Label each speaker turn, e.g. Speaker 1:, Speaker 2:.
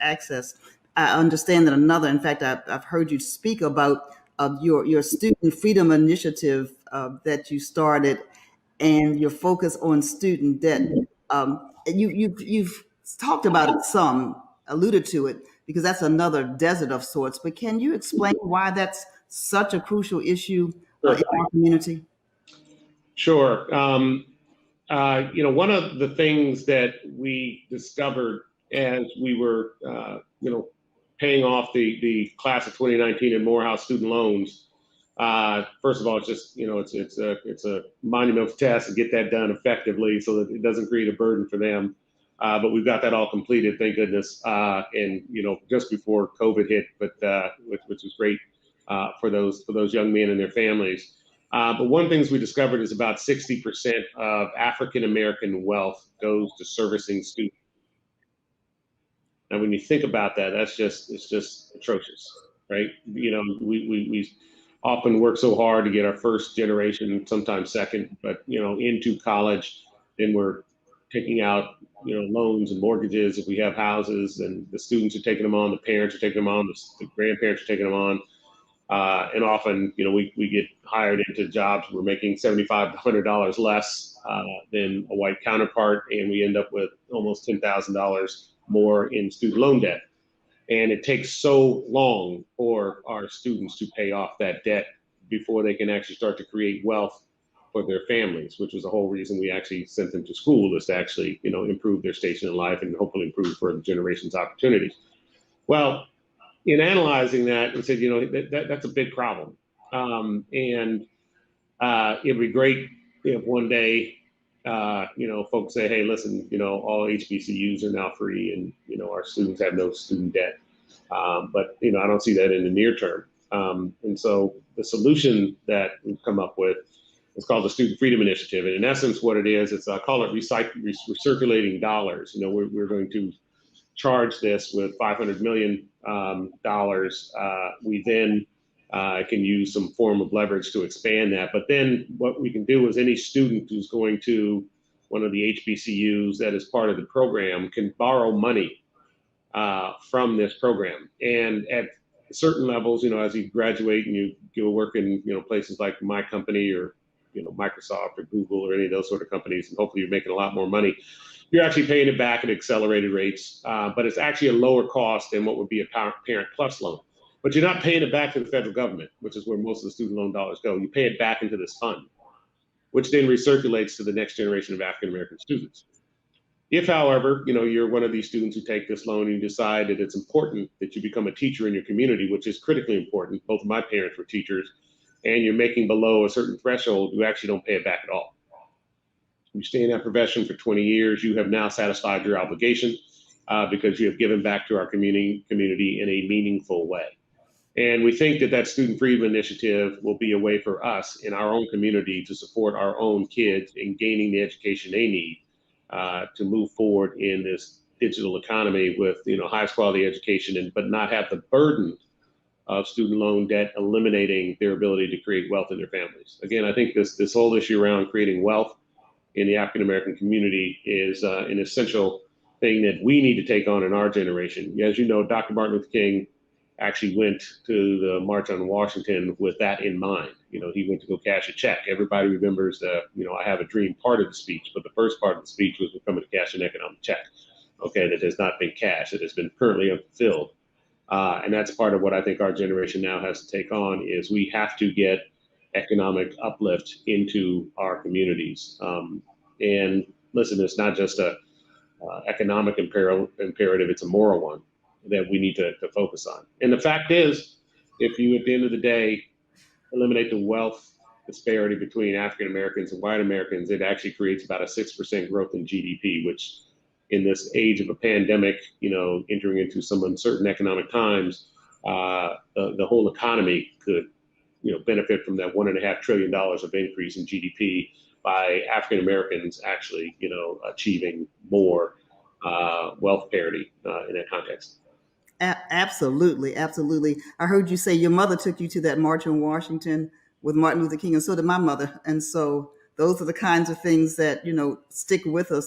Speaker 1: access. I understand that in fact, I've heard you speak about your student freedom initiative that you started, and your focus on student debt. You've talked about it some, alluded to it, because that's another desert of sorts. But can you explain why that's such a crucial issue in
Speaker 2: Sure.
Speaker 1: our community?
Speaker 2: Sure. One of the things that we discovered as we were, paying off the class of 2019 and Morehouse student loans. First of all, it's just, it's a monumental task to get that done effectively so that it doesn't create a burden for them. But we've got that all completed, thank goodness. And just before COVID hit, but which was great for those young men and their families. But one of the things we discovered is about 60% of African American wealth goes to servicing students. Now, when you think about that, it's just atrocious, right? We often work so hard to get our first generation, sometimes second, but into college, then we're taking out loans and mortgages if we have houses, and the students are taking them on, the parents are taking them on, the grandparents are taking them on. And often, we get hired into jobs we're making $75 to $100 less than a white counterpart, and we end up with almost $10,000 more in student loan debt. And it takes so long for our students to pay off that debt before they can actually start to create wealth for their families, which was the whole reason we actually sent them to school, is to actually, improve their station in life and hopefully improve further generations' opportunities. Well, in analyzing that, we said, that's a big problem. And it'd be great if one day, folks say, hey, listen, all HBCUs are now free and, our students have no student debt. But, I don't see that in the near term. And so the solution that we've come up with is called the Student Freedom Initiative. And in essence, what it is, I call it recirculating dollars. We're going to charge this with $500 million. We then can use some form of leverage to expand that. But then what we can do is any student who's going to one of the HBCUs that is part of the program can borrow money from this program. And at certain levels, as you graduate and you go work in places like my company or Microsoft or Google or any of those sort of companies, and hopefully you're making a lot more money, you're actually paying it back at accelerated rates, but it's actually a lower cost than what would be a Parent Plus loan. But you're not paying it back to the federal government, which is where most of the student loan dollars go. You pay it back into this fund, which then recirculates to the next generation of African American students. If, however, you're one of these students who take this loan and you decide that it's important that you become a teacher in your community, which is critically important. Both of my parents were teachers, and you're making below a certain threshold, you actually don't pay it back at all. You stay in that profession for 20 years, you have now satisfied your obligation because you have given back to our community in a meaningful way. And we think that Student Freedom Initiative will be a way for us in our own community to support our own kids in gaining the education they need to move forward in this digital economy with highest quality education, but not have the burden of student loan debt eliminating their ability to create wealth in their families. Again, I think this whole issue around creating wealth in the African American community is an essential thing that we need to take on in our generation. As you know, Dr. Martin Luther King actually went to the March on Washington with that in mind. He went to go cash a check. Everybody remembers the, I have a dream part of the speech, but the first part of the speech was we're coming to cash an economic check. Okay, that has not been cashed, that has been currently unfulfilled. And that's part of what I think our generation now has to take on is we have to get economic uplift into our communities. And listen, it's not just a economic imperative, it's a moral one that we need to focus on. And the fact is, if you, at the end of the day, eliminate the wealth disparity between African Americans and white Americans, it actually creates about a 6% growth in GDP, which in this age of a pandemic, entering into some uncertain economic times, the whole economy could, benefit from that $1.5 trillion of increase in GDP by African Americans actually, achieving more wealth parity in that context.
Speaker 1: Absolutely, absolutely. I heard you say your mother took you to that march in Washington with Martin Luther King, and so did my mother. And so those are the kinds of things that stick with us.